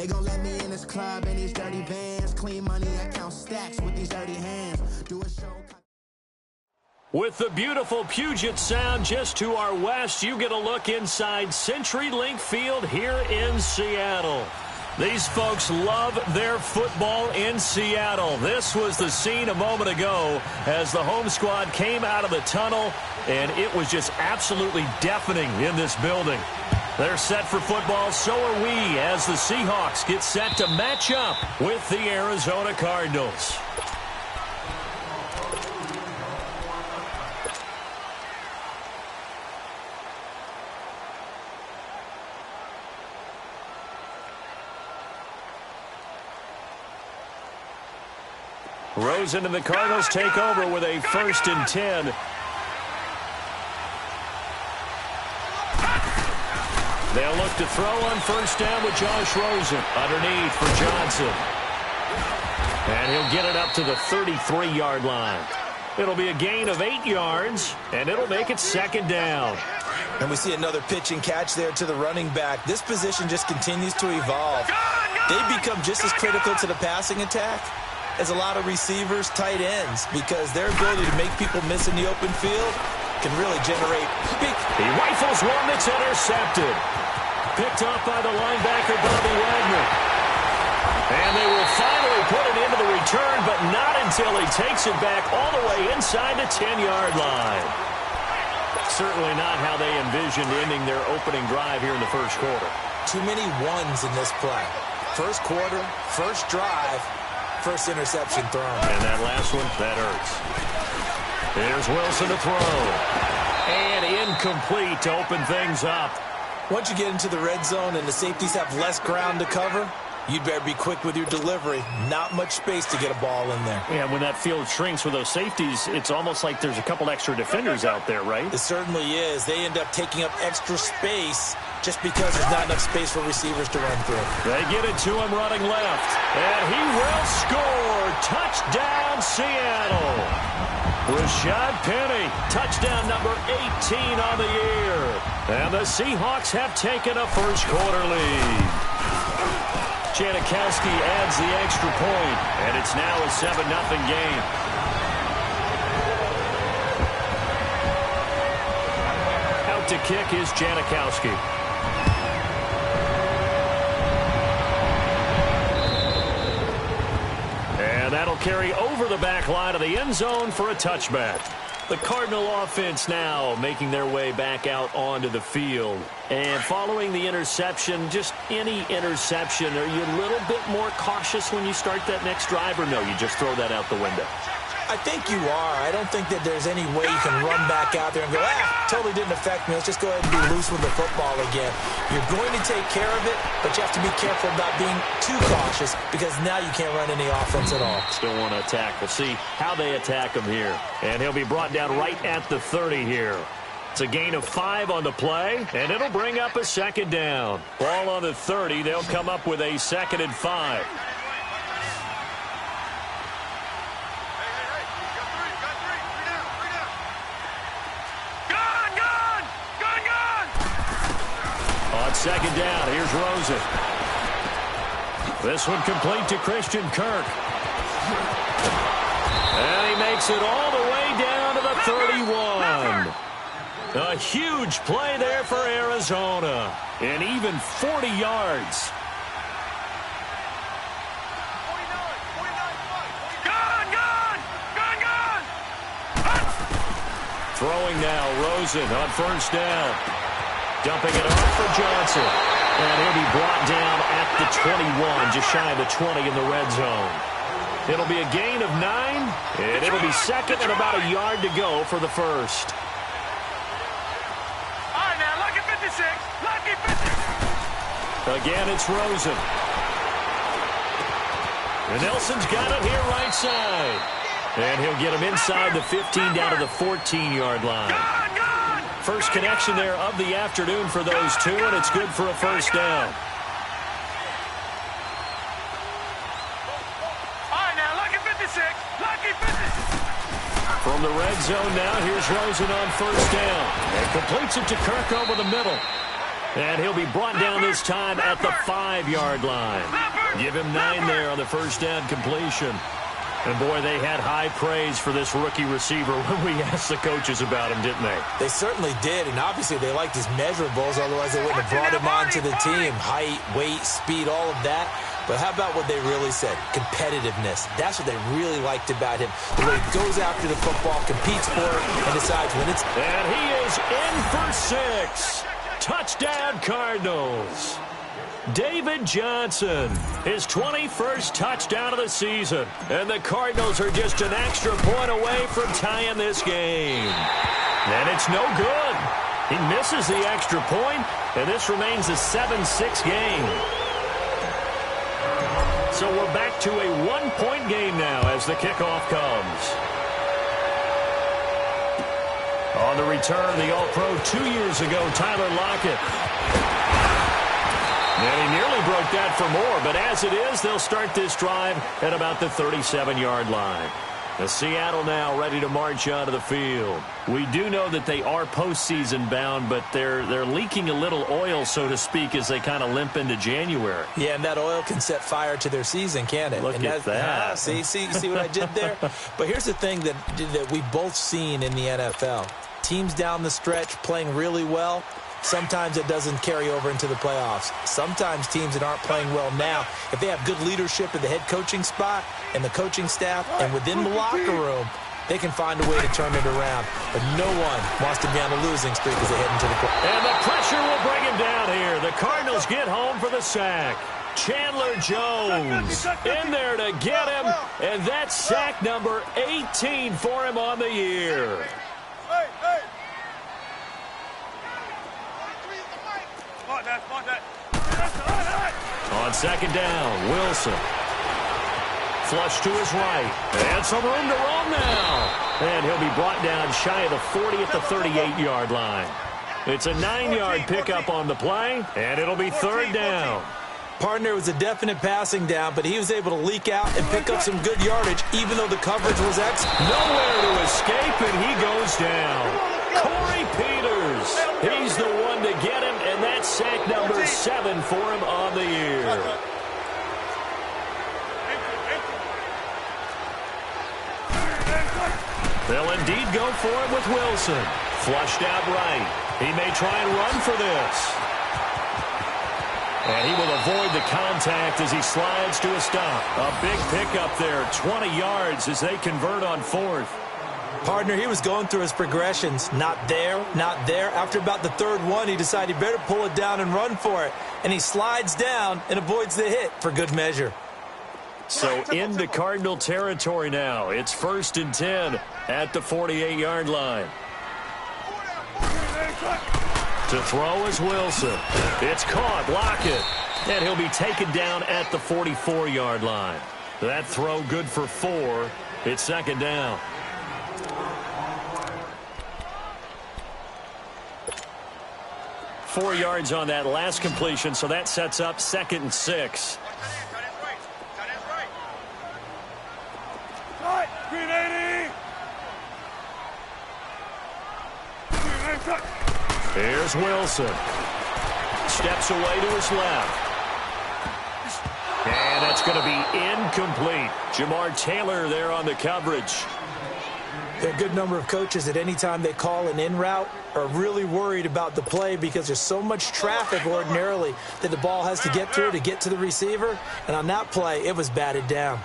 They gon' let me in this club in these dirty vans. Clean money, I count stacks with these dirty hands. Do a show. With the beautiful Puget Sound just to our west, you get a look inside CenturyLink Field here in Seattle. These folks love their football in Seattle. This was the scene a moment ago as the home squad came out of the tunnel, and it was just absolutely deafening in this building. They're set for football, so are we, as the Seahawks get set to match up with the Arizona Cardinals. Rosen and the Cardinals take over with a 1st and 10. They'll look to throw on 1st down with Josh Rosen. Underneath for Johnson. And he'll get it up to the 33-yard line. It'll be a gain of 8 yards, and it'll make it 2nd down. And we see another pitch and catch there to the running back. This position just continues to evolve. They've become just as critical to the passing attack as a lot of receivers, tight ends, because their ability to make people miss in the open field can really generate big. He rifles one that's intercepted. Picked up by the linebacker, Bobby Wagner. And they will finally put it into the return, but not until he takes it back all the way inside the 10-yard line. Certainly not how they envisioned ending their opening drive here in the first quarter. Too many ones in this play. First quarter, first drive, first interception thrown. And that last one, that hurts. Here's Wilson to throw. And incomplete to open things up. Once you get into the red zone and the safeties have less ground to cover, you'd better be quick with your delivery. Not much space to get a ball in there. Yeah, when that field shrinks with those safeties, it's almost like there's a couple extra defenders out there, right? It certainly is. They end up taking up extra space just because there's not enough space for receivers to run through. They get it to him running left. And he will score. Touchdown, Seattle. Rashad Penny, touchdown number 18 on the year. And the Seahawks have taken a first quarter lead. Janikowski adds the extra point, and it's now a 7-0 game. Out to kick is Janikowski. And that'll carry over the back line of the end zone for a touchback. The Cardinal offense now making their way back out onto the field. And following the interception, just any interception, are you a little bit more cautious when you start that next drive, or no, you just throw that out the window? I think you are. I don't think that there's any way you can run back out there and go, totally didn't affect me. Let's just go ahead and be loose with the football again. You're going to take care of it, but you have to be careful about being too cautious because now you can't run any offense at all. Still want to attack. We'll see how they attack him here. And he'll be brought down right at the 30 here. It's a gain of 5 on the play, and it'll bring up a 2nd down. Ball on the 30. They'll come up with a 2nd and 5. On 2nd down, here's Rosen. This one complete to Christian Kirk. And he makes it all the way down to the 31. A huge play there for Arizona. And even 40 yards. Throwing now, Rosen on 1st down. Dumping it off for Johnson. And he'll be brought down at the 21, just shy of the 20 in the red zone. It'll be a gain of 9, and it'll be 2nd and about a yard to go for the first. All right, now, lucky 56. Lucky 56. Again, it's Rosen. And Nelson's got it here right side. And he'll get him inside the 15 down to the 14-yard line. First connection there of the afternoon for those two, and it's good for a 1st down. All right, now, lucky 56. Lucky 56. From the red zone now, here's Rosen on 1st down. And completes it to Kirk over the middle. And he'll be brought down this time at the 5-yard line. Give him 9 there on the first down completion. And, boy, they had high praise for this rookie receiver when we asked the coaches about him, didn't they? They certainly did, and obviously they liked his measurables, otherwise they wouldn't have brought him onto the team. Height, weight, speed, all of that. But how about what they really said? Competitiveness. That's what they really liked about him. The way he goes after the football, competes for it, and decides when it's... And he is in for 6. Touchdown, Cardinals. David Johnson, his 21st touchdown of the season. And the Cardinals are just an extra point away from tying this game. And it's no good. He misses the extra point, and this remains a 7-6 game. So we're back to a 1-point game now as the kickoff comes. On the return, the All-Pro 2 years ago, Tyler Lockett. And he nearly broke that for more, but as it is, they'll start this drive at about the 37-yard line. The Seattle now ready to march onto the field. We do know that they are postseason bound, but they're leaking a little oil, so to speak, as they kind of limp into January. Yeah, and that oil can set fire to their season, can't it? Look at that. See what I did there? But here's the thing that we've both seen in the NFL. Teams down the stretch playing really well. Sometimes it doesn't carry over into the playoffs. Sometimes teams that aren't playing well now, if they have good leadership at the head coaching spot and the coaching staff and within the locker room, they can find a way to turn it around. But no one wants to be on a losing streak as they head into the playoffs. And the pressure will bring him down here. The Cardinals get home for the sack. Chandler Jones in there to get him, and that's sack number 18 for him on the year. On second down, Wilson. Flush to his right. And some room to roam now. And he'll be brought down shy of the 40 at the 38-yard line. It's a 9-yard pickup on the play, and it'll be third down. Partner was a definite passing down, but he was able to leak out and pick up some good yardage, even though the coverage was excellent. Nowhere to escape, and he goes down. Corey Peters, he's the one to get him, and that's sack number 7 for him on the year. They'll indeed go for it with Wilson. Flushed out right. He may try and run for this. And he will avoid the contact as he slides to a stop. A big pickup there, 20 yards as they convert on fourth. Partner, he was going through his progressions. Not there, not there. After about the third one, he decided he better pull it down and run for it. And he slides down and avoids the hit for good measure. So into Cardinal territory now. It's 1st and 10 at the 48-yard line. To throw is Wilson. It's caught. Lockett. And he'll be taken down at the 44-yard line. That throw good for 4. It's second down. Four yards on that last completion, so that sets up 2nd and 6. Here's Wilson. Steps away to his left. And that's going to be incomplete. Jamar Taylor there on the coverage. There are a good number of coaches at any time they call an in route are really worried about the play because there's so much traffic ordinarily that the ball has to get through to get to the receiver. And on that play, it was batted down.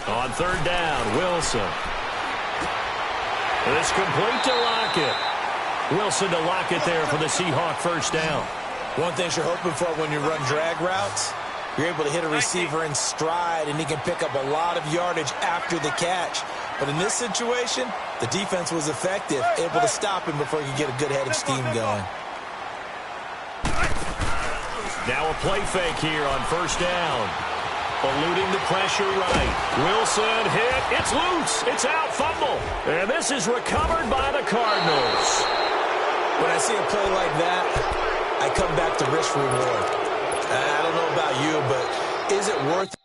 On third down, Wilson. It's complete to Lockett. Wilson to Lockett there for the Seahawk first down. One thing you're hoping for when you run drag routes, you're able to hit a receiver in stride, and he can pick up a lot of yardage after the catch. But in this situation, the defense was effective, able to stop him before he could get a good head of steam going. Now a play fake here on first down. Eluding the pressure right. Wilson hit. It's loose. It's out. Fumble. And this is recovered by the Cardinals. When I see a play like that, I come back to risk reward. I don't know about you, but is it worth it?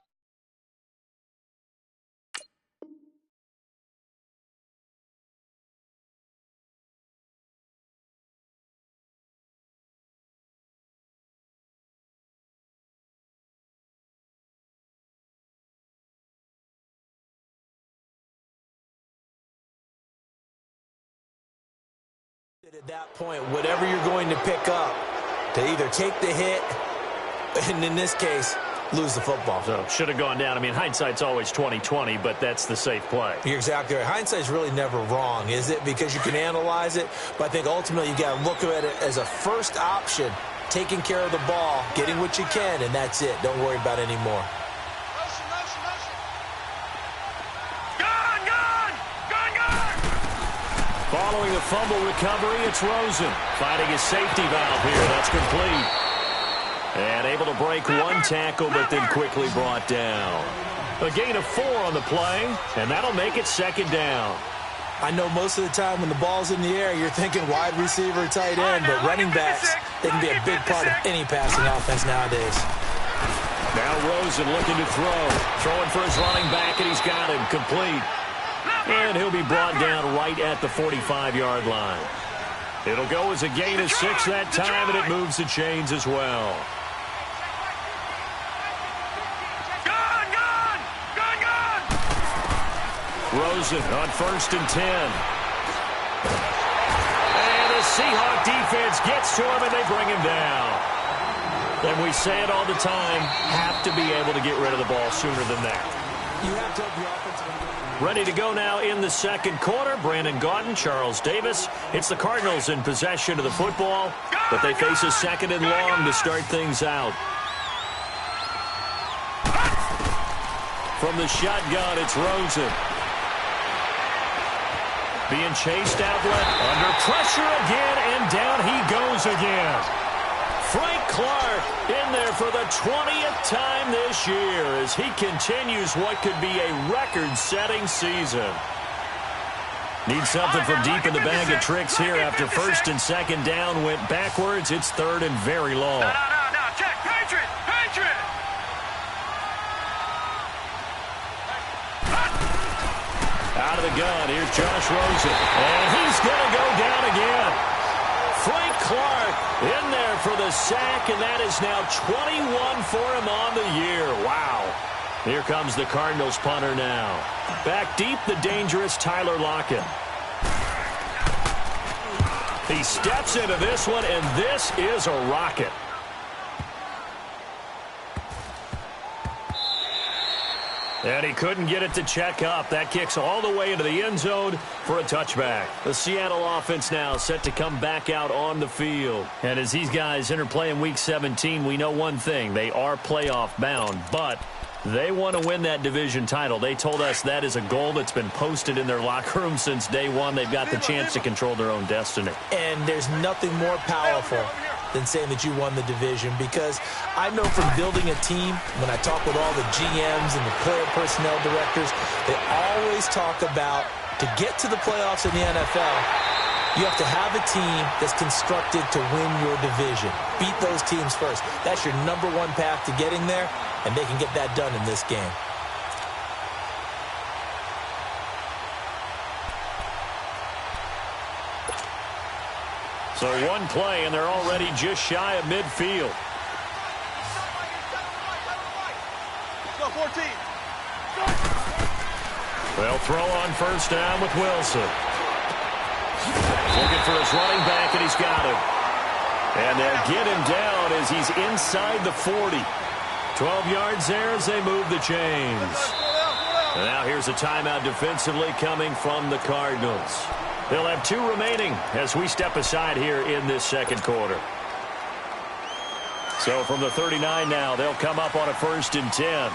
At that point, whatever you're going to pick up to either take the hit, and in this case, lose the football. So should have gone down. I mean, hindsight's always 20/20, but that's the safe play. You're exactly right. Hindsight's really never wrong, is it? Because you can analyze it, but I think ultimately you got to look at it as a first option, taking care of the ball, getting what you can, and that's it. Don't worry about any more. Following the fumble recovery, it's Rosen finding his safety valve here. That's complete. And able to break one tackle, but then quickly brought down. A gain of 4 on the play, and that'll make it second down. I know most of the time when the ball's in the air, you're thinking wide receiver, tight end, but running backs, they can be a big part of any passing offense nowadays. Now Rosen looking to throw. Throwing for his running back, and he's got him complete. And he'll be brought down right at the 45-yard line. It'll go as a gain of 6 that time, and it moves the chains as well. Rosen on 1st and 10. And the Seahawk defense gets to him, and they bring him down. And we say it all the time, have to be able to get rid of the ball sooner than that. You have to help your offensive. Ready to go now in the second quarter. Brandon Gaudin, Charles Davis. It's the Cardinals in possession of the football, but they face a 2nd and long to start things out. From the shotgun, it's Rosen. Being chased outlet, under pressure again, and down he goes again. Frank Clark in there for the 20th time this year as he continues what could be a record-setting season. Needs something from deep in the bag of tricks here after 1st and 2nd down went backwards. It's 3rd and very long. No, check, Patriot! Out of the gun, here's Josh Rosen. And he's going to go down again. Frank Clark in there for the sack, and that is now 21 for him on the year. Wow. Here comes the Cardinals punter now. Back deep, the dangerous Tyler Lockett. He steps into this one, and this is a rocket. And he couldn't get it to check up. That kicks all the way into the end zone for a touchback. The Seattle offense now set to come back out on the field. And as these guys interplay in Week 17, we know one thing. They are playoff bound, but they want to win that division title. They told us that is a goal that's been posted in their locker room since day one. They've got the chance to control their own destiny. And there's nothing more powerful than saying that you won the division, because I know from building a team, when I talk with all the GMs and the player personnel directors, they always talk about, to get to the playoffs in the NFL, you have to have a team that's constructed to win your division. Beat those teams first. That's your #1 path to getting there, and they can get that done in this game. So one play, and they're already just shy of midfield. Go, 14. They'll throw on 1st down with Wilson. Looking for his running back, and he's got him. And they'll get him down as he's inside the 40. 12 yards there as they move the chains. And now here's a timeout defensively coming from the Cardinals. They'll have 2 remaining as we step aside here in this second quarter. So from the 39 now, they'll come up on a 1st and 10.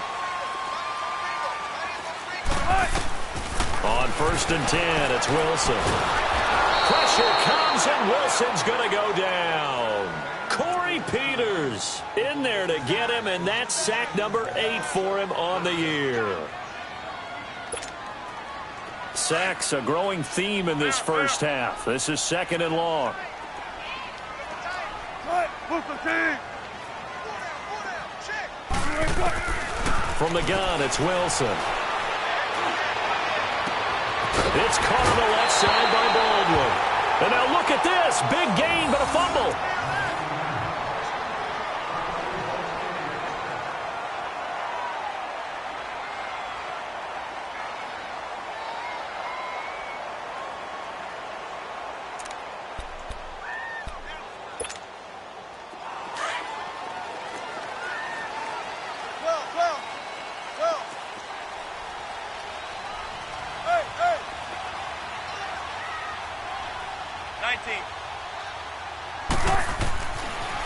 On 1st and 10, it's Wilson. Pressure comes, and Wilson's going to go down. Corey Peters in there to get him, and that's sack number 8 for him on the year. Sacks, a growing theme in this first half. This is 2nd and long. From the gun, it's Wilson. It's caught on the left side by Baldwin. And now look at this. Big gain, but a fumble.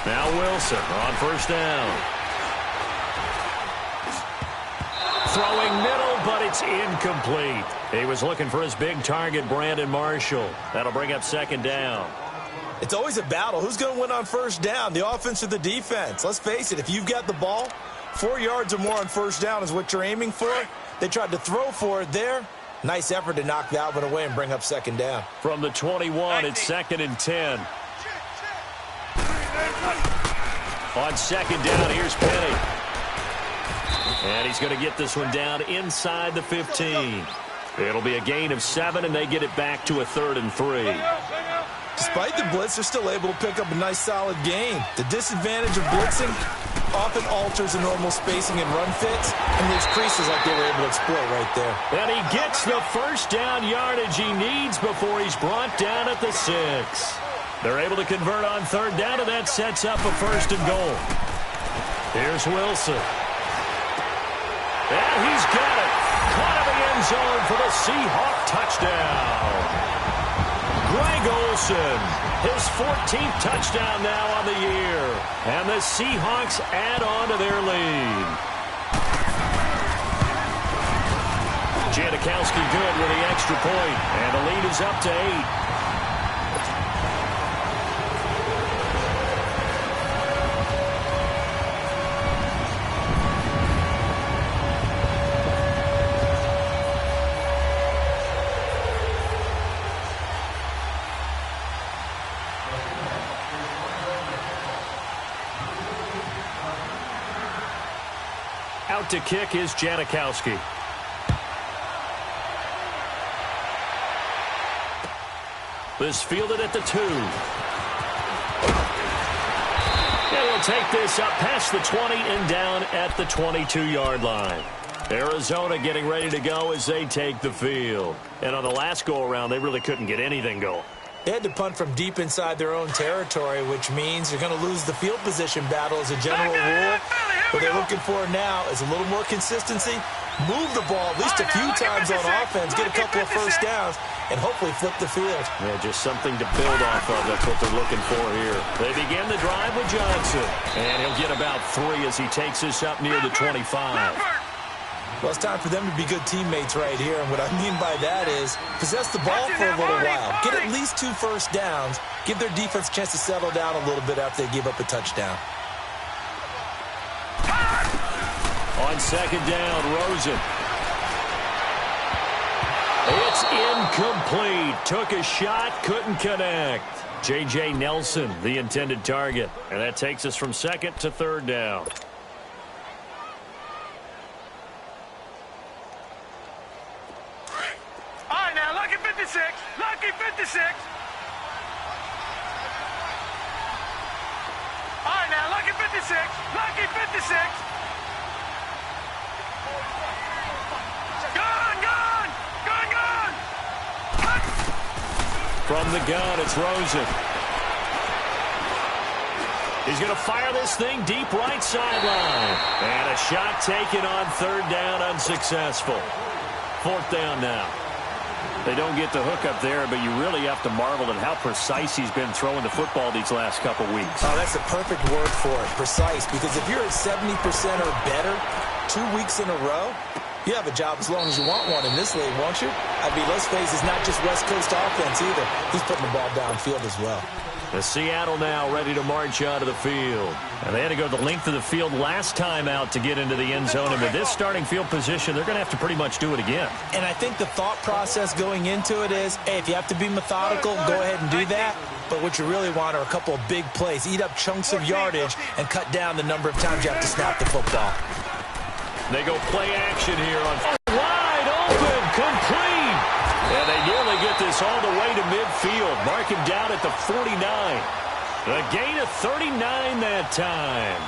Now Wilson on first down. Throwing middle, but it's incomplete. He was looking for his big target, Brandon Marshall. That'll bring up second down. It's always a battle. Who's going to win on first down, the offense or the defense? Let's face it, if you've got the ball, 4 yards or more on first down is what you're aiming for. They tried to throw for it there. Nice effort to knock that one away and bring up second down. From the 21, it's 2nd and 10. On second down, here's Penny. And he's going to get this one down inside the 15. It'll be a gain of 7, and they get it back to a 3rd and 3. Despite the blitz, they're still able to pick up a nice, solid gain. The disadvantage of blitzing often alters the normal spacing and run fits, and leaves creases like they were able to exploit right there. And he gets the first down yardage he needs before he's brought down at the 6. They're able to convert on third down, and that sets up a 1st and goal. Here's Wilson. And he's got it. Caught in the end zone for the Seahawk touchdown. Greg Olsen, his 14th touchdown now on the year. And the Seahawks add on to their lead. Janikowski good with the extra point. And the lead is up to 8. Out to kick is Janikowski. This fielded at the 2. And he'll take this up past the 20 and down at the 22-yard line. Arizona getting ready to go as they take the field. And on the last go-around, they really couldn't get anything going. They had to punt from deep inside their own territory, which means you're going to lose the field position battle as a general rule. What they're looking for now is a little more consistency, move the ball at least a few times on offense, get a couple of first downs, and hopefully flip the field. Yeah, just something to build off of. That's what they're looking for here. They begin the drive with Johnson, and he'll get about 3 as he takes this up near the 25. Well, it's time for them to be good teammates right here, and what I mean by that is possess the ball for a little while, get at least 2 first downs, give their defense a chance to settle down a little bit after they give up a touchdown. On second down, Rosen. It's incomplete. Took a shot, couldn't connect. J.J. Nelson, the intended target. And that takes us from 2nd to 3rd down. All right, now, lucky 56. Lucky 56. All right, now, lucky 56. Lucky 56. From the gun, it's Rosen. He's going to fire this thing deep right sideline. And a shot taken on 3rd down, unsuccessful. 4th down now. They don't get the hook up there, but you really have to marvel at how precise he's been throwing the football these last couple weeks. Oh, that's a perfect word for it, precise, because if you're at 70% or better 2 weeks in a row, you have a job as long as you want one in this league, won't you? I mean, let's face it, it's not just West Coast offense either. He's putting the ball downfield as well. The Seattle now ready to march out of the field. And they had to go the length of the field last time out to get into the end zone. And with this starting field position, they're going to have to pretty much do it again. And I think the thought process going into it is, hey, if you have to be methodical, go ahead and do that. But what you really want are a couple of big plays. Eat up chunks of yardage and cut down the number of times you have to snap the football. They go play action here on wide open, complete. And they nearly get this all the way to midfield. Mark him down at the 49. A gain of 39 that time.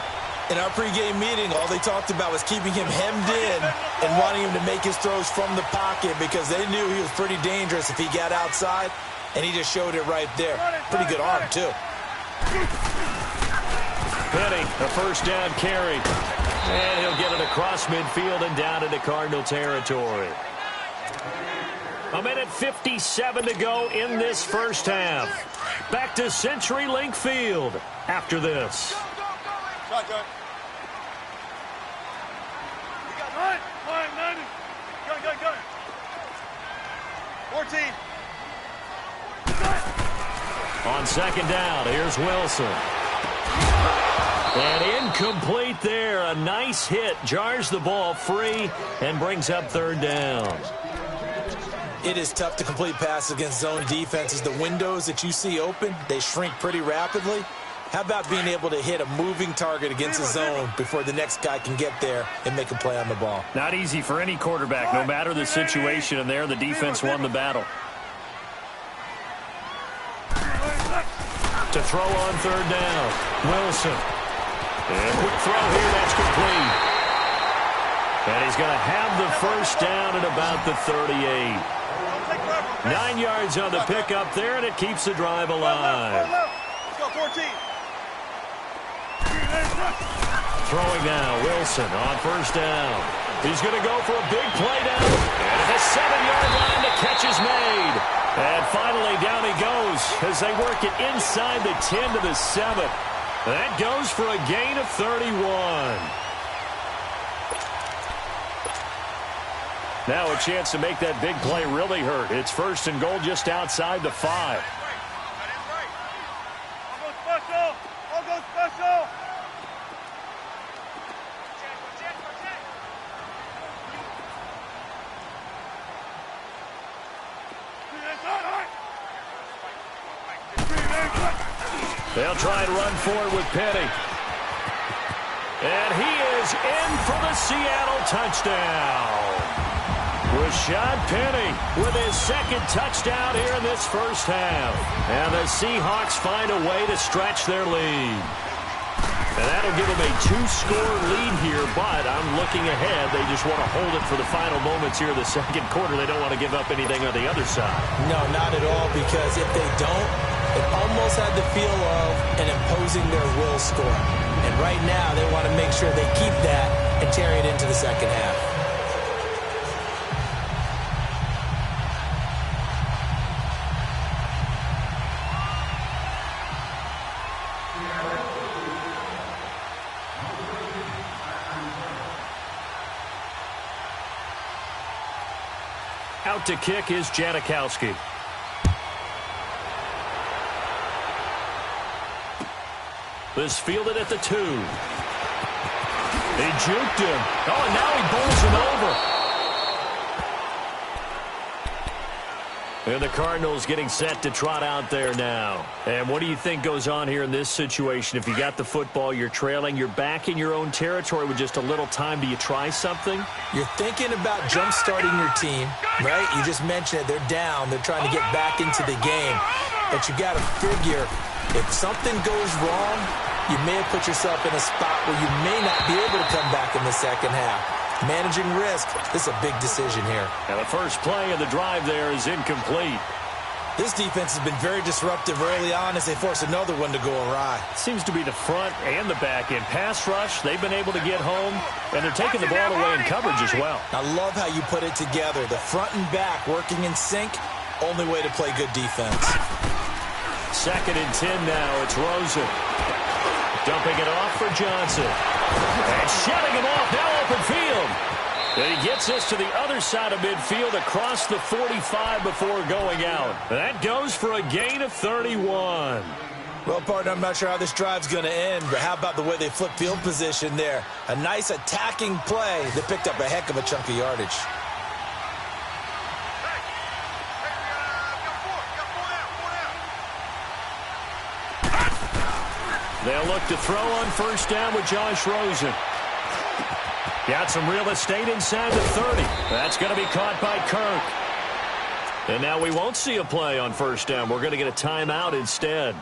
In our pregame meeting, all they talked about was keeping him hemmed in and wanting him to make his throws from the pocket because they knew he was pretty dangerous if he got outside, and he just showed it right there. Pretty good arm, too. Penny, a first down carry. And he'll get it across midfield and down into Cardinal territory. 1:57 to go in this first half. back to CenturyLink Field after this. Shotgun. Gun. 14. On second down, here's Wilson. And incomplete there. A nice hit. Jars the ball free and brings up third down. It is tough to complete passes against zone defenses. The windows that you see open, they shrink pretty rapidly. How about being able to hit a moving target against a zone before the next guy can get there and make a play on the ball? Not easy for any quarterback, no matter the situation. And there, the defense won the battle. To throw on third down, Wilson. And quick throw here, that's complete. And he's going to have the first down at about the 38. 9 yards on the pickup there, and it keeps the drive alive. Let's go, 14. Throwing now, Wilson on first down. He's going to go for a big play down. And the 7-yard line, the catch is made. And finally, down he goes as they work it inside the 10 to the 7. That goes for a gain of 31. Now a chance to make that big play really hurt. It's first and goal just outside the 5. I'll go special. They'll try and run forward with Penny. And he is in for the Seattle touchdown. Rashad Penny with his second touchdown here in this first half. And the Seahawks find a way to stretch their lead. And that'll give them a 2-score lead here, but I'm looking ahead. They just want to hold it for the final moments here of the second quarter. They don't want to give up anything on the other side. No, not at all, because if they don't, it almost had the feel of an imposing their will score. And right now, they want to make sure they keep that and carry it into the second half. Out to kick is Janikowski. This fielded at the 2. They juked him. Oh, and now he bowls him over. And the Cardinals getting set to trot out there now. And what do you think goes on here in this situation? If you got the football, you're trailing, you're back in your own territory with just a little time. Do you try something? You're thinking about jump-starting your team, right? You just mentioned it. They're down. They're trying to get back into the game. But you got to figure, if something goes wrong, you may have put yourself in a spot where you may not be able to come back in the second half. Managing risk, this is a big decision here. And the first play of the drive there is incomplete. This defense has been very disruptive early on as they force another one to go awry. Seems to be the front and the back end. Pass rush, they've been able to get home, and they're taking the ball away in coverage as well. I love how you put it together. The front and back working in sync, only way to play good defense. 2nd and 10 now. It's Rosen. Dumping it off for Johnson. And shutting him off now open field. And he gets us to the other side of midfield across the 45 before going out. That goes for a gain of 31. Well, partner, I'm not sure how this drive's going to end, but how about the way they flip field position there? A nice attacking play that picked up a heck of a chunk of yardage. They'll look to throw on first down with Josh Rosen. Got some real estate inside the 30. That's going to be caught by Kirk. And now we won't see a play on first down. We're going to get a timeout instead,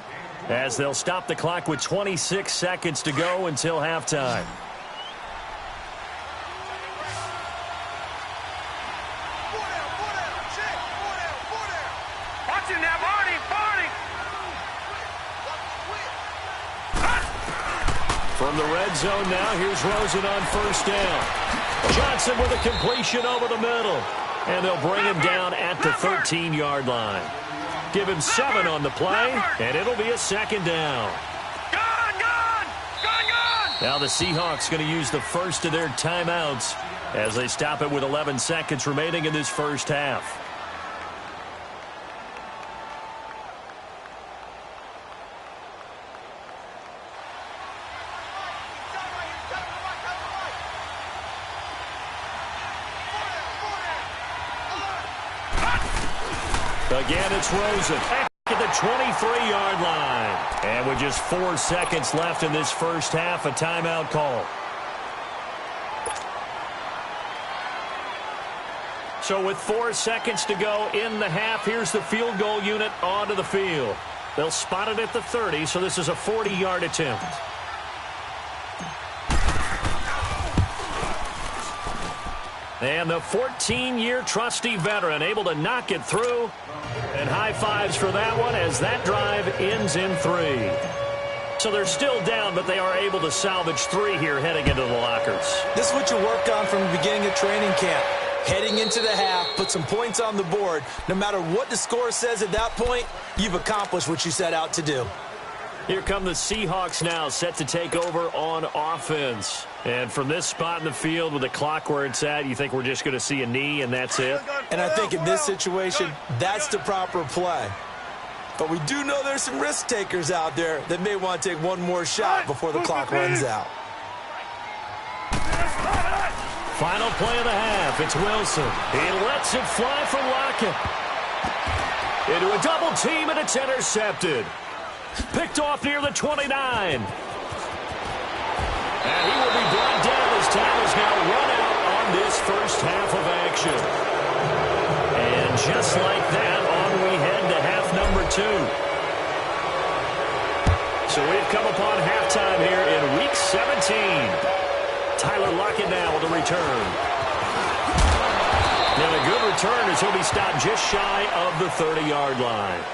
as they'll stop the clock with 26 seconds to go until halftime. Watch him now, Barney. From the red zone now, here's Rosen on first down. Johnson with a completion over the middle. And they'll bring him down at the 13-yard line. Give him 7 on the play, and it'll be a second down. Now the Seahawks going to use the first of their timeouts as they stop it with 11 seconds remaining in this first half. Again, it's Rosen at the 23-yard line. And with just 4 seconds left in this first half, a timeout call. So with 4 seconds to go in the half, here's the field goal unit onto the field. They'll spot it at the 30, so this is a 40-yard attempt. And the 14-year trusty veteran able to knock it through. And high fives for that one as that drive ends in 3. So they're still down, but they are able to salvage 3 here heading into the lockers. This is what you work on from the beginning of training camp. Heading into the half, put some points on the board. No matter what the score says at that point, you've accomplished what you set out to do. Here come the Seahawks now, set to take over on offense. And from this spot in the field with the clock where it's at, you think we're just going to see a knee and that's it? And I think in this situation, that's the proper play. But we do know there's some risk takers out there that may want to take one more shot before the clock runs out. Final play of the half. It's Wilson. He lets it fly for Lockett. Into a double team, and it's intercepted. Picked off near the 29. And he will be brought down as time is now run out on this first half of action. And just like that, on we head to half number 2. So we've come upon halftime here in Week 17. Tyler Lockett now with a return. And a good return as he'll be stopped just shy of the 30-yard line.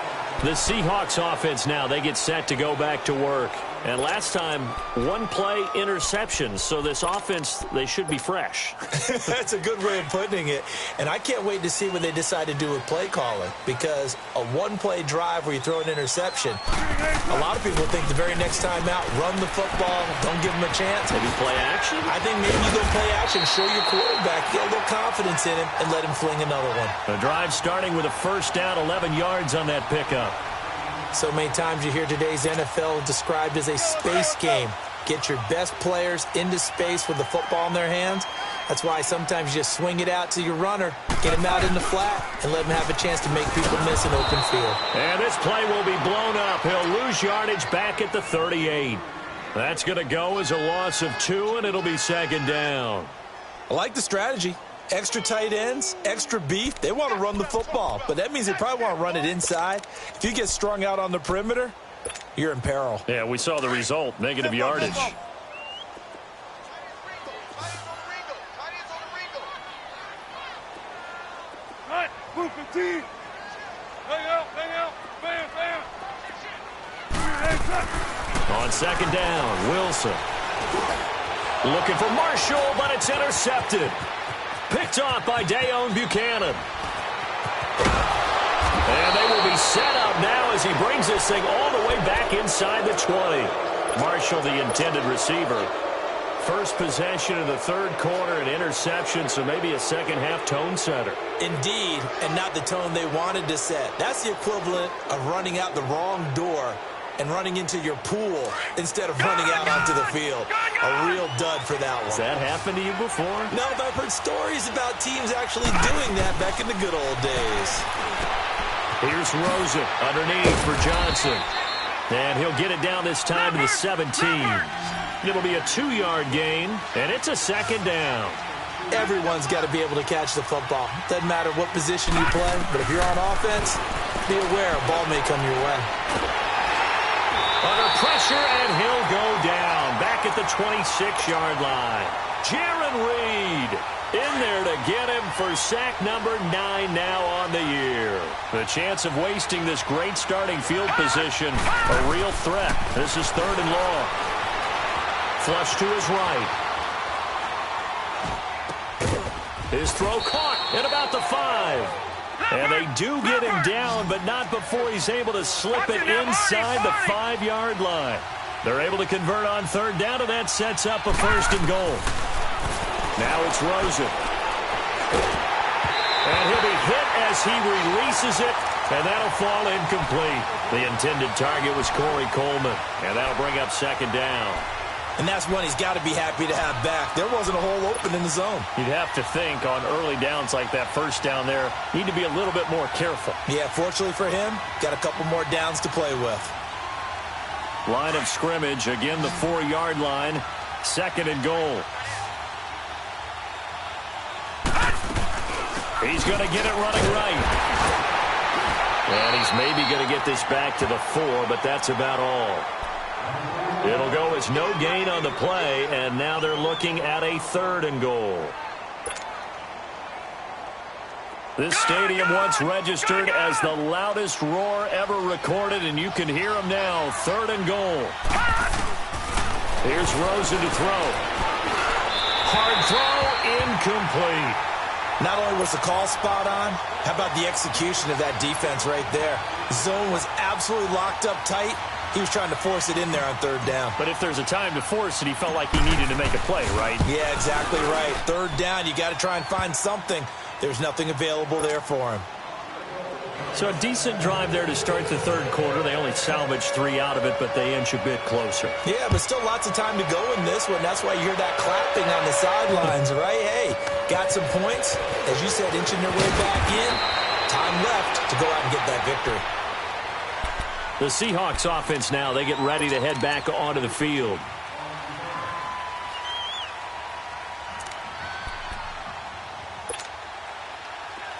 The Seahawks offense now, they get set to go back to work. And last time, 1 play interception. So this offense, they should be fresh. That's a good way of putting it. And I can't wait to see what they decide to do with play calling. Because a 1-play drive where you throw an interception, a lot of people think the very next time out, run the football, don't give them a chance. Maybe play action? I think maybe you go play action, show your quarterback, get a little confidence in him, and let him fling another one. The drive starting with a first down, 11 yards on that pickup. So many times you hear today's NFL described as a space game. Get your best players into space with the football in their hands. That's why sometimes you just swing it out to your runner, get him out in the flat, and let him have a chance to make people miss an open field. And this play will be blown up. He'll lose yardage back at the 38. That's going to go as a loss of 2, and it'll be second down. I like the strategy. Extra tight ends, extra beef. They want to run the football, but that means they probably want to run it inside. If you get strung out on the perimeter, you're in peril. Yeah, we saw the result, negative yardage. On second down, Wilson. Looking for Marshall, but it's intercepted. Picked off by Dayon Buchanan. And they will be set up now as he brings this thing all the way back inside the 20. Marshall, the intended receiver. First possession of the third quarter, an interception, so maybe a second-half tone setter. Indeed, and not the tone they wanted to set. That's the equivalent of running out the wrong door and running into your pool instead of running out onto the field. A real dud for that one. Has that happened to you before? No, but I've heard stories about teams actually doing that back in the good old days. Here's Rosen underneath for Johnson. And he'll get it down this time to the 17. It'll be a 2-yard gain, and it's a second down. Everyone's got to be able to catch the football. Doesn't matter what position you play, but if you're on offense, be aware a ball may come your way. Under pressure, and he'll go down. Back at the 26-yard line. Jaron Reed in there to get him for sack number 9 now on the year. The chance of wasting this great starting field position, a real threat. This is 3rd and long. Flush to his right. His throw caught at about the 5. And they do get him down, but not before he's able to slip it inside the 5-yard line. They're able to convert on third down, and that sets up a 1st and goal. Now it's Rosen. And he'll be hit as he releases it, and that'll fall incomplete. The intended target was Corey Coleman, and that'll bring up 2nd down. And that's one he's got to be happy to have back. There wasn't a hole open in the zone. You'd have to think on early downs like that, 1st down there, need to be a little bit more careful. Yeah, fortunately for him, got a couple more downs to play with. Line of scrimmage, again the 4-yard line, 2nd and goal. He's going to get it running right. And he's maybe going to get this back to the 4, but that's about all. It'll go as no gain on the play, and now they're looking at a 3rd and goal. This stadium once registered as the loudest roar ever recorded, and you can hear them now. 3rd and goal. Here's Rosen to throw. Hard throw, incomplete. Not only was the call spot on, how about the execution of that defense right there? The zone was absolutely locked up tight. He was trying to force it in there on 3rd down. But if there's a time to force it, he felt like he needed to make a play, right? Yeah, exactly right. 3rd down, you got to try and find something. There's nothing available there for him. So a decent drive there to start the 3rd quarter. They only salvaged 3 out of it, but they inch a bit closer. Yeah, but still lots of time to go in this one. That's why you hear that clapping on the sidelines, right? Hey, got some points. As you said, inching their way back in. Time left to go out and get that victory. The Seahawks offense now, they get ready to head back onto the field.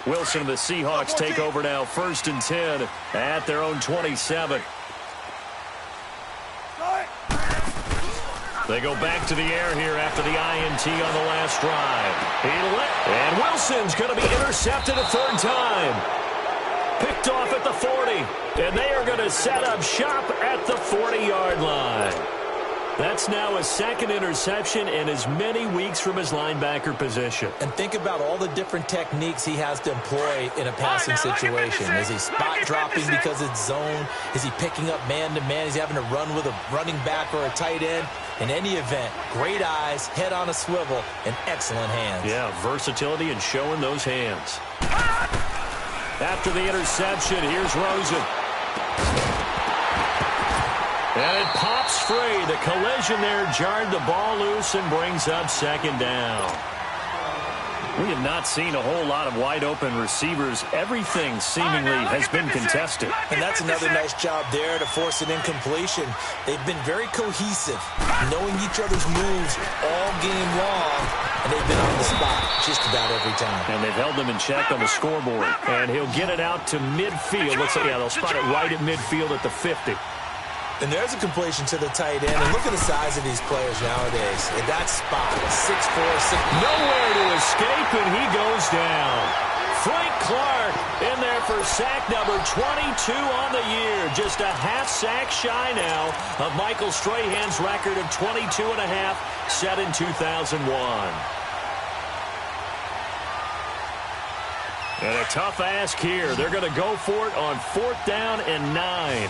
Wilson and the Seahawks take over now, 1st and 10 at their own 27. They go back to the air here after the INT on the last drive. And Wilson's going to be intercepted a 3rd time. Picked off at the 40, and they are going to set up shop at the 40-yard line. That's now a 2nd interception in as many weeks from his linebacker position. And think about all the different techniques he has to employ in a passing situation. Is he spot dropping because it's zone? Is he picking up man-to-man? Is he having to run with a running back or a tight end? In any event, great eyes, head on a swivel, and excellent hands. Yeah, versatility and showing those hands. After the interception, here's Rosen. And it pops free. The collision there jarred the ball loose and brings up 2nd down. We have not seen a whole lot of wide-open receivers. Everything seemingly has been contested. And that's another nice job there to force an incompletion. They've been very cohesive, knowing each other's moves all game long, and they've been on the spot just about every time. And they've held them in check on the scoreboard. And he'll get it out to midfield. Yeah, they'll spot it right at midfield at the 50. And there's a completion to the tight end. And look at the size of these players nowadays. In that spot, 6'4", 6'. Nowhere to escape, and he goes down. Frank Clark in there for sack number 22 on the year. Just a half sack shy now of Michael Strahan's record of 22.5 set in 2001. And a tough ask here. They're going to go for it on 4th down and 9.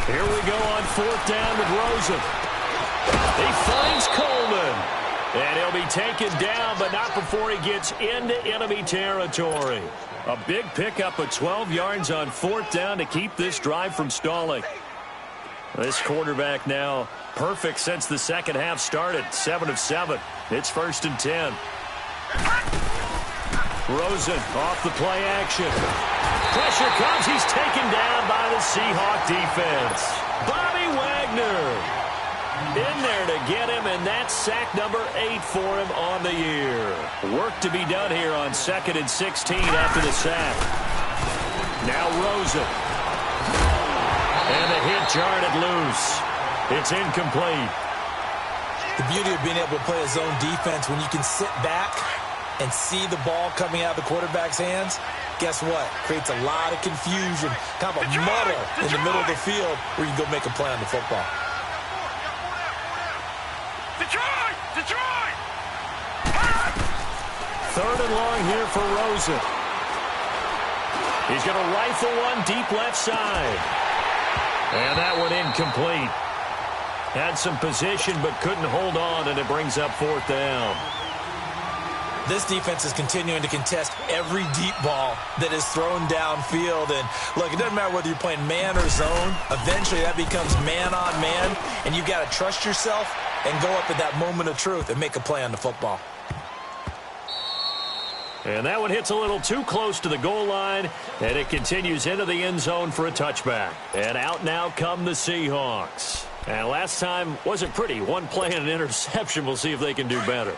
Here we go on 4th down with Rosen. He finds Coleman. And he'll be taken down, but not before he gets into enemy territory. A big pickup of 12 yards on 4th down to keep this drive from stalling. This quarterback now perfect since the 2nd half started. 7 of 7. It's 1st and 10. Rosen off the play action. Pressure comes. He's taken down by the Seahawk defense. Bobby Wagner in there to get him, and that's sack number 8 for him on the year. Work to be done here on 2nd and 16 after the sack. Now Rosen. And the hit jarred it loose. It's incomplete. The beauty of being able to play a zone defense when you can sit back and see the ball coming out of the quarterback's hands, guess what? Creates a lot of confusion, kind of a muddle in the middle of the field where you can go make a play on the football. Detroit! 3rd and long here for Rosen. He's going to rifle one deep left side. And that one incomplete. Had some position but couldn't hold on, and it brings up 4th down. This defense is continuing to contest every deep ball that is thrown downfield. And, look, it doesn't matter whether you're playing man or zone. Eventually that becomes man on man, and you've got to trust yourself and go up at that moment of truth and make a play on the football. And that one hits a little too close to the goal line, and it continues into the end zone for a touchback. And out now come the Seahawks. And last time wasn't pretty. One play and an interception. We'll see if they can do better.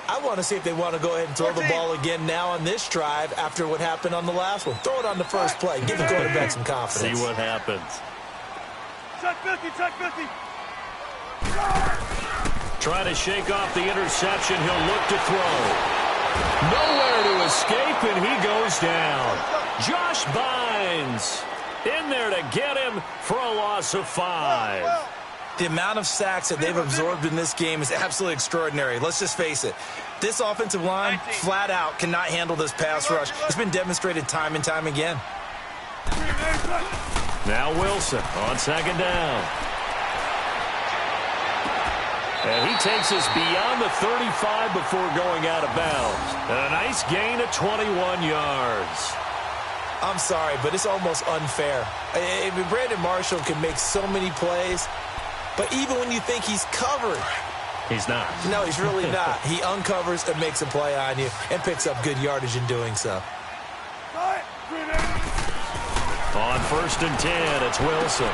I want to see if they want to go ahead and throw the ball again now on this drive after what happened on the last one. Throw it on the first play. Give the quarterback some confidence. See what happens. Check 50, check 50. Trying to shake off the interception. He'll look to throw. Nowhere to escape, and he goes down. Josh Bynes in there to get him for a loss of 5. The amount of sacks that they've absorbed in this game is absolutely extraordinary. Let's just face it. This offensive line, flat out, cannot handle this pass rush. It's been demonstrated time and time again. Now Wilson on 2nd down. And he takes us beyond the 35 before going out of bounds. And a nice gain of 21 yards. I'm sorry, but it's almost unfair. I mean, Brandon Marshall can make so many plays, but even when you think he's covered, he's not. No, he's really not. He uncovers and makes a play on you and picks up good yardage in doing so. On 1st and 10, it's Wilson.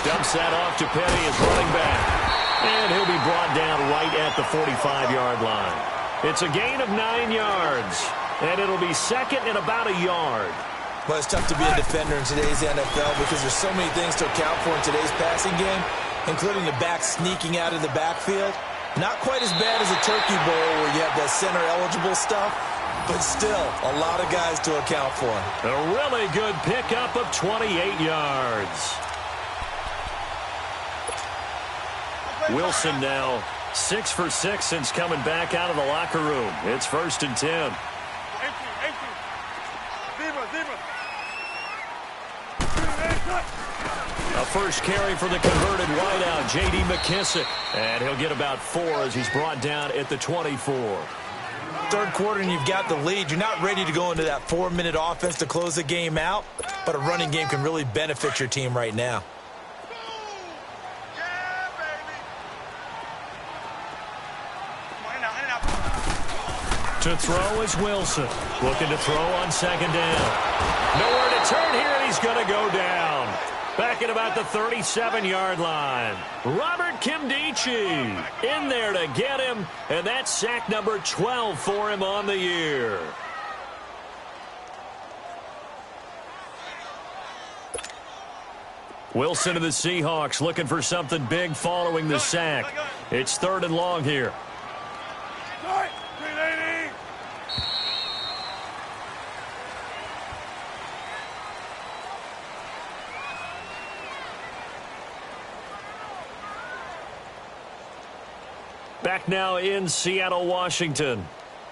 Dumps that off to Petty as running back. And he'll be brought down right at the 45-yard line. It's a gain of 9 yards. And it'll be 2nd and about a yard. Well, it's tough to be a defender in today's NFL because there's so many things to account for in today's passing game, including the back sneaking out of the backfield. Not quite as bad as a turkey bowl where you have that center-eligible stuff, but still a lot of guys to account for. A really good pickup of 28 yards. Wilson now 6 for 6 since coming back out of the locker room. It's 1st and 10. A first carry for the converted wideout, J.D. McKissick. And he'll get about 4 as he's brought down at the 24. 3rd quarter and you've got the lead. You're not ready to go into that 4-minute offense to close the game out, but a running game can really benefit your team right now. To throw is Wilson. Looking to throw on 2nd down. Nowhere to turn here, and he's going to go down. Back at about the 37-yard line. Robert Kimdichie in there to get him, and that's sack number 12 for him on the year. Wilson of the Seahawks looking for something big following the sack. It's 3rd and long here. Back now in Seattle, Washington.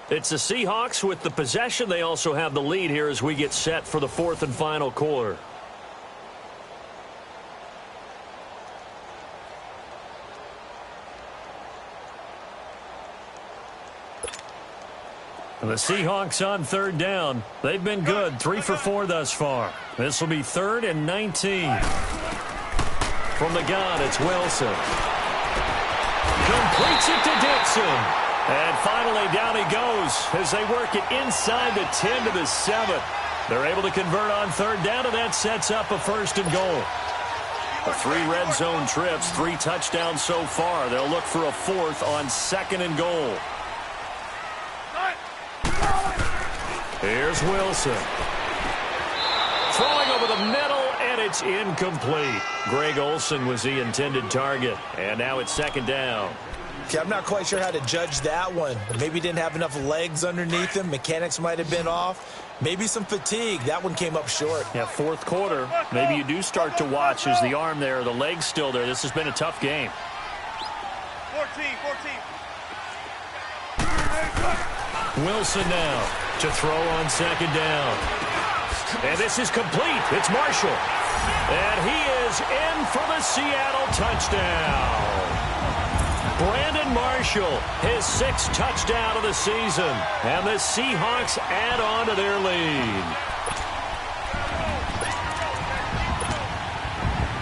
It's the Seahawks with the possession. They also have the lead here as we get set for the 4th and final quarter. And the Seahawks on 3rd down. They've been good, 3 for 4 thus far. This will be 3rd and 19. From the gun, it's Wilson. Completes it to Dixon. And finally down he goes as they work it inside the 10 to the 7. They're able to convert on 3rd down, and that sets up a 1st and goal. 3 red zone trips, 3 touchdowns so far. They'll look for a 4th on 2nd and goal. Here's Wilson. Throwing over the middle, and it's incomplete. Greg Olsen was the intended target, and now it's 2nd down. Okay, I'm not quite sure how to judge that one. Maybe he didn't have enough legs underneath him. Mechanics might have been off. Maybe some fatigue. That one came up short. Yeah, 4th quarter. Maybe you do start to watch as the arm there, the leg's still there. This has been a tough game. 14. Wilson now to throw on second down. And this is complete. It's Marshall. And he is in for the Seattle touchdown. Brandon Marshall, his 6th touchdown of the season. And the Seahawks add on to their lead.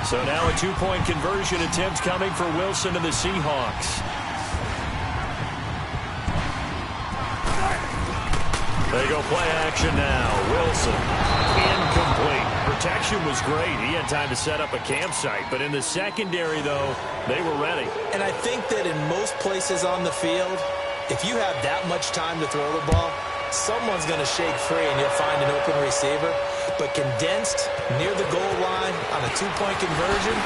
So now a 2-point conversion attempt coming for Wilson and the Seahawks. They go play action now. Wilson, incomplete. Protection was great. He had time to set up a campsite. But in the secondary, though, they were ready. And I think that in most places on the field, if you have that much time to throw the ball, someone's going to shake free and you'll find an open receiver. But condensed near the goal line on a 2-point conversion,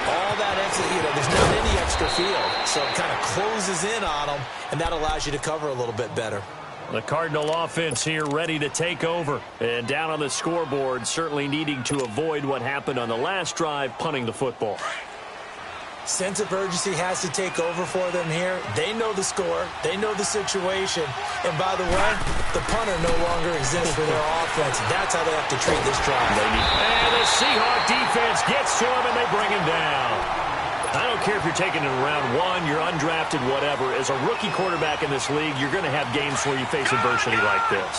all that extra, there's not any extra field. So it kind of closes in on them, and that allows you to cover a little bit better. The Cardinal offense here ready to take over. And down on the scoreboard, certainly needing to avoid what happened on the last drive, punting the football. Sense of urgency has to take over for them here. They know the score. They know the situation. And by the way, the punter no longer exists for their offense. That's how they have to treat this drive. And the Seahawk defense gets to him, and they bring him down. I don't care if you're taking it in round 1, you're undrafted, whatever. As a rookie quarterback in this league, you're going to have games where you face adversity like this.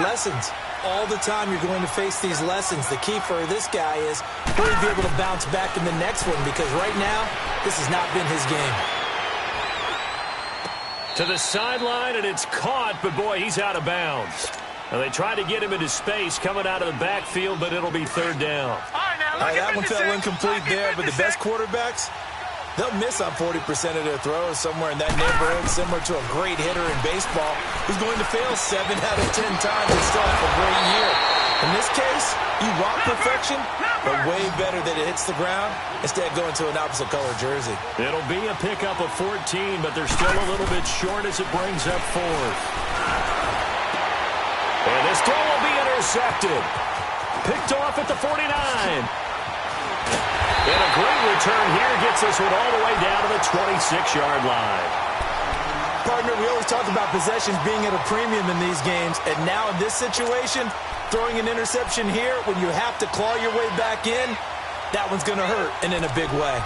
Lessons. All the time you're going to face these lessons. The key for this guy is will he be able to bounce back in the next one, because right now, this has not been his game. To the sideline, and it's caught, but boy, he's out of bounds. And they try to get him into space coming out of the backfield, but it'll be 3rd down. That one fell incomplete there, but the best quarterbacks, they'll miss on 40% of their throws somewhere in that neighborhood, similar to a great hitter in baseball who's going to fail 7 out of 10 times and still have a great year. In this case, you want perfection, but way better that it hits the ground instead of going to an opposite color jersey. It'll be a pickup of 14, but they're still a little bit short as it brings up 4th. And this throw will be intercepted. Picked off at the 49. And a great return here gets this one all the way down to the 26-yard line. Partner, we always talk about possessions being at a premium in these games, and now in this situation, throwing an interception here when you have to claw your way back in, that one's going to hurt, and in a big way.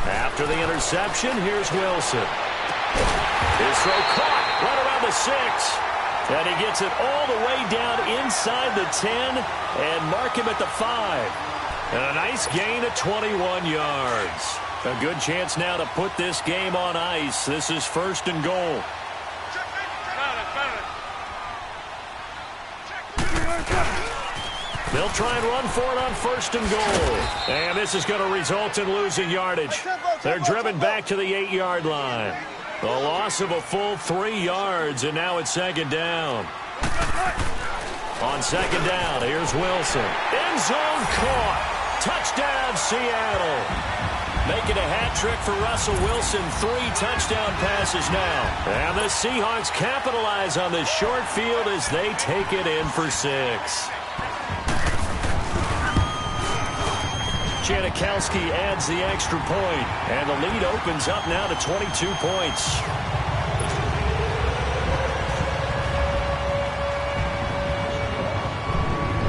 After the interception, here's Wilson. His throw caught right around the 6. And he gets it all the way down inside the 10 and mark him at the 5. And a nice gain of 21 yards. A good chance now to put this game on ice. This is 1st and goal. They'll try and run for it on 1st and goal. And this is going to result in losing yardage. They're driven back to the 8-yard line. The loss of a full 3 yards, and now it's 2nd down. On 2nd down, here's Wilson. End zone caught. Touchdown, Seattle. Making a hat trick for Russell Wilson. 3 touchdown passes now. And the Seahawks capitalize on the short field as they take it in for 6. Janikowski adds the extra point, and the lead opens up now to 22 points.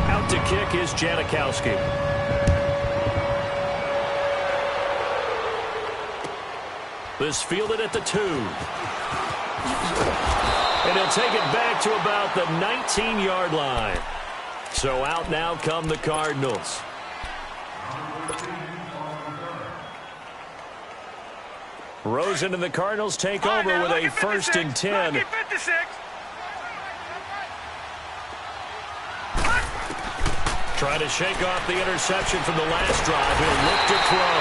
Out to kick is Janikowski. This fielded at the 2. And he'll take it back to about the 19-yard line. So out now come the Cardinals. Rosen and the Cardinals take over with a 1st and 10. Trying to shake off the interception from the last drive. He'll look to throw.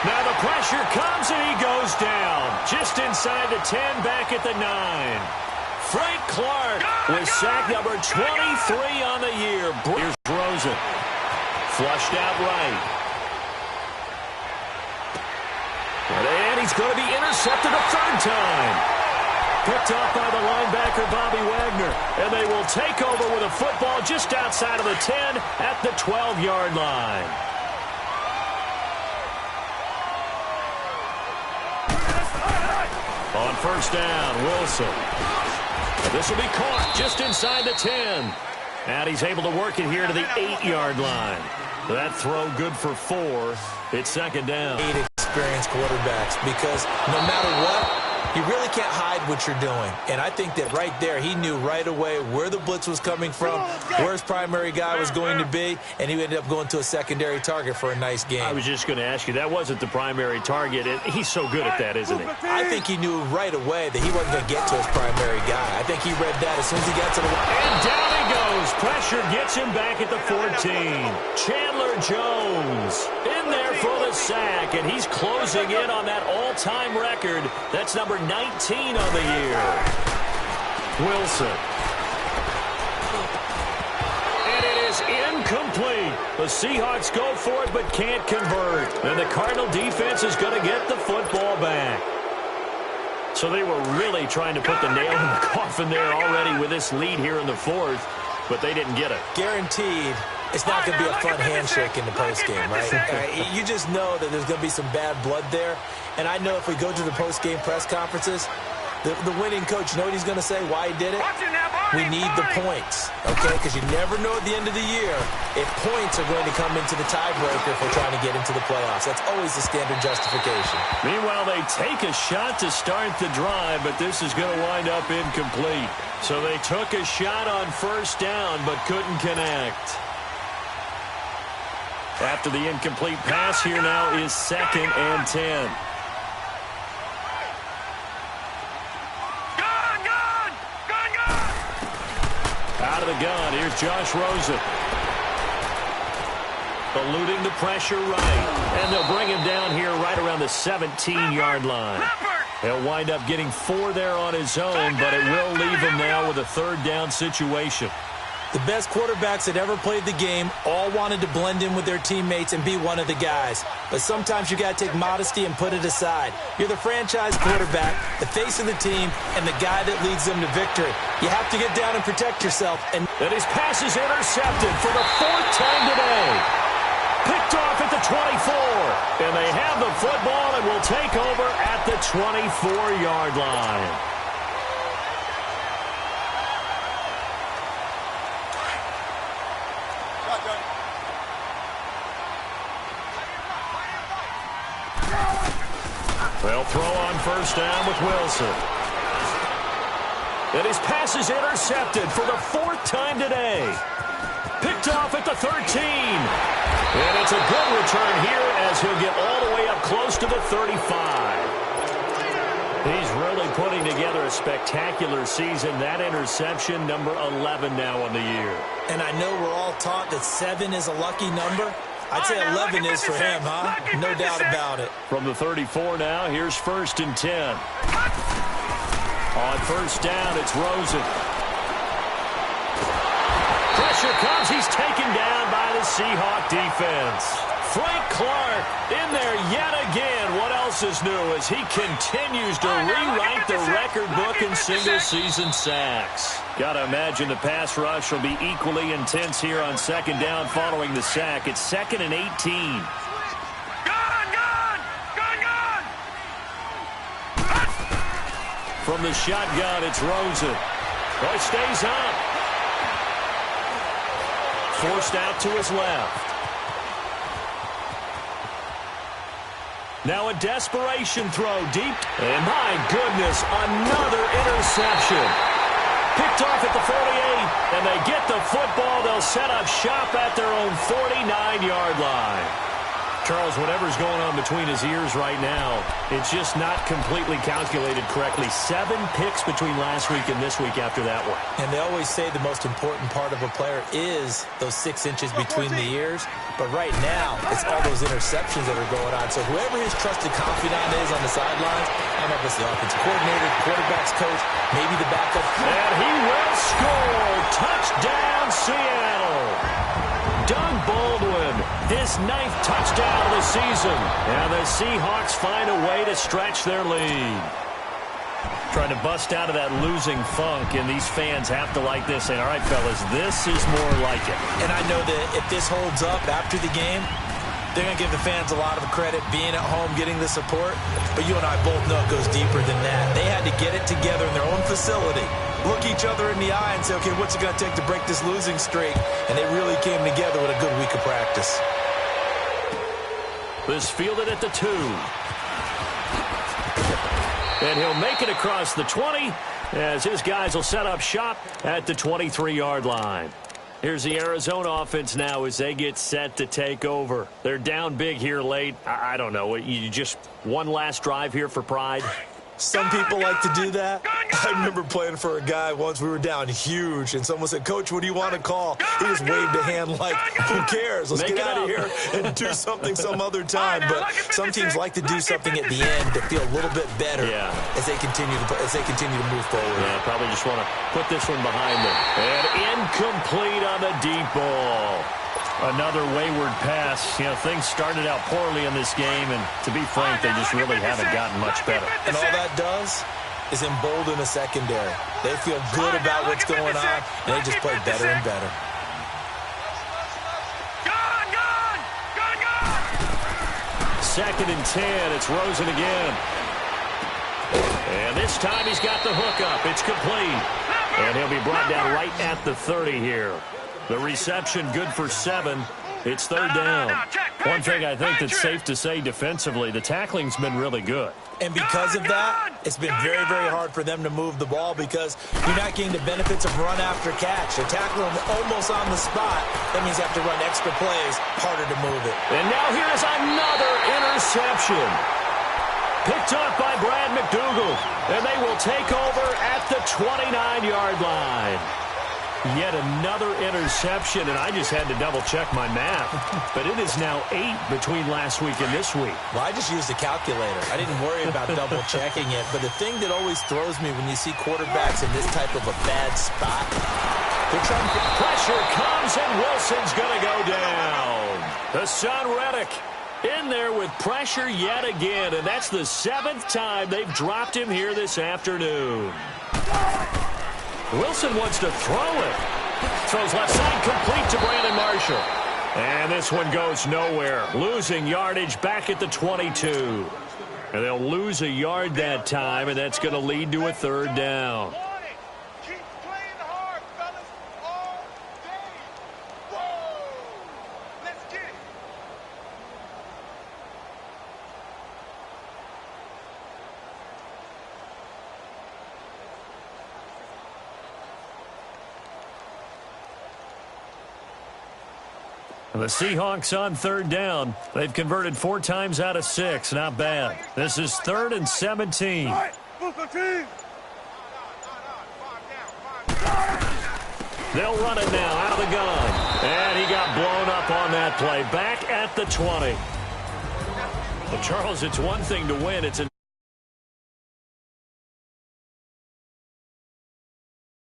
Now the pressure comes and he goes down. Just inside the 10, back at the 9. Frank Clark with sack number 23 on the year. Here's Rosen. Flushed out right. And he's going to be intercepted a 3rd time. Picked off by the linebacker, Bobby Wagner. And they will take over with a football just outside of the 10 at the 12-yard line. On first down, Wilson. This will be caught just inside the 10. And he's able to work it here to the 8-yard line. That throw good for 4. It's second down. 8 experienced quarterbacks, because no matter what, you really can't hide what you're doing. And I think that right there, he knew right away where the blitz was coming from, where his primary guy was going to be, and he ended up going to a secondary target for a nice game. I was just going to ask you, that wasn't the primary target. He's so good at that, isn't he? I think he knew right away that he wasn't going to get to his primary guy. I think he read that as soon as he got to the line. And down he goes. Pressure gets him back at the 14. Chandler Jones in there for the sack, and he's closing in on that all-time record. That's number 19 on the year. Wilson. And it is incomplete. The Seahawks go for it but can't convert. And the Cardinal defense is going to get the football back. So they were really trying to put the nail in the coffin there already with this lead here in the 4th, but they didn't get it. Guaranteed. It's not going to be a fun handshake in the postgame, right? You just know that there's going to be some bad blood there. And I know if we go to the postgame press conferences, the winning coach, you know what he's going to say, why he did it? We need the points, okay? Because you never know at the end of the year if points are going to come into the tiebreaker if we're trying to get into the playoffs. That's always the standard justification. Meanwhile, they take a shot to start the drive, but this is going to wind up incomplete. So they took a shot on first down but couldn't connect. After the incomplete pass, here now is 2nd and 10. Out of the gun, here's Josh Rosen. Eluding the pressure right. And they'll bring him down here right around the 17-yard line. He'll wind up getting 4 there on his own, but it will leave him now with a 3rd down situation. The best quarterbacks that ever played the game all wanted to blend in with their teammates and be one of the guys. But sometimes you got to take modesty and put it aside. You're the franchise quarterback, the face of the team, and the guy that leads them to victory. You have to get down and protect yourself. And his pass is intercepted for the 4th time today. Picked off at the 24. And they have the football and will take over at the 24-yard line. They'll throw on first down with Wilson. And his pass is intercepted for the 4th time today. Picked off at the 13. And it's a good return here as he'll get all the way up close to the 35. He's really putting together a spectacular season. That interception, number 11 now on the year. And I know we're all taught that 7 is a lucky number. I'd say 11 is for him, huh? No doubt about it. From the 34 now, here's 1st and 10. On first down, it's Rosen. Pressure comes. He's taken down by the Seahawk defense. Frank Clark in there yet again. What else is new as he continues to rewrite the record book in single-season sacks. Got to imagine the pass rush will be equally intense here on 2nd down following the sack. It's 2nd and 18. From the shotgun, it's Rosen. Oh, he stays up. Forced out to his left. Now a desperation throw deep. And my goodness, another interception. Picked off at the 48, and they get the football. They'll set up shop at their own 49-yard line. Charles, whatever's going on between his ears right now, it's just not completely calculated correctly. 7 picks between last week and this week after that one. And they always say the most important part of a player is those 6 inches between the ears. But right now, it's all those interceptions that are going on. So whoever his trusted confidant is on the sidelines, I don't know if it's the offensive coordinator, quarterback's coach, maybe the backup. And he will score. Touchdown, Seattle. Doug Baldwin, his 9th touchdown of the season. And the Seahawks find a way to stretch their lead. Trying to bust out of that losing funk, and these fans have to like this. And all right, fellas, this is more like it. And I know that if this holds up after the game, they're going to give the fans a lot of credit being at home, getting the support. But you and I both know it goes deeper than that. They had to get it together in their own facility, look each other in the eye and say, okay, what's it going to take to break this losing streak? And they really came together with a good week of practice. This fielded at the 2. And he'll make it across the 20 as his guys will set up shop at the 23-yard line. Here's the Arizona offense now as they get set to take over. They're down big here late. I don't know. You just one last drive here for pride? Some people like to do that. I remember playing for a guy once. We were down huge, and someone said, Coach, what do you want to call? He just waved a hand like, who cares? Let's get out of here and do something some other time. But some teams like to do something at the end to feel a little bit better as they continue to move forward. Yeah, probably just want to put this one behind them. And incomplete on the deep ball. Another wayward pass. You know, things started out poorly in this game, and to be frank, they just really haven't gotten much better. And all that does is embolden a secondary. They feel good about what's going on, and they just play better and better. Second and 10. It's Rosen again. And this time he's got the hook up. It's complete. And he'll be brought down right at the 30 here. The reception good for 7. It's third down. One thing I think that's safe to say defensively, the tackling's been really good. And because of that, it's been very, very hard for them to move the ball because you're not getting the benefits of run after catch. They're tackling them almost on the spot. That means you have to run extra plays, harder to move it. And now here's another interception. Picked up by Brad McDougal. And they will take over at the 29-yard line. Yet another interception, and I just had to double-check my math. But it is now 8 between last week and this week. Well, I just used a calculator. I didn't worry about double-checking it. But the thing that always throws me when you see quarterbacks in this type of a bad spot, they're trying to... Pressure comes, and Wilson's going to go down. Hassan Reddick in there with pressure yet again, and that's the 7th time they've dropped him here this afternoon. Wilson wants to throw it. Throws left side complete to Brandon Marshall. And this one goes nowhere. Losing yardage back at the 22. And they'll lose a yard that time, and that's going to lead to a third down. The Seahawks on third down. They've converted 4 times out of 6. Not bad. This is 3rd and 17. They'll run it now out of the gun. And he got blown up on that play. Back at the 20. Well, Charles, it's one thing to win. It's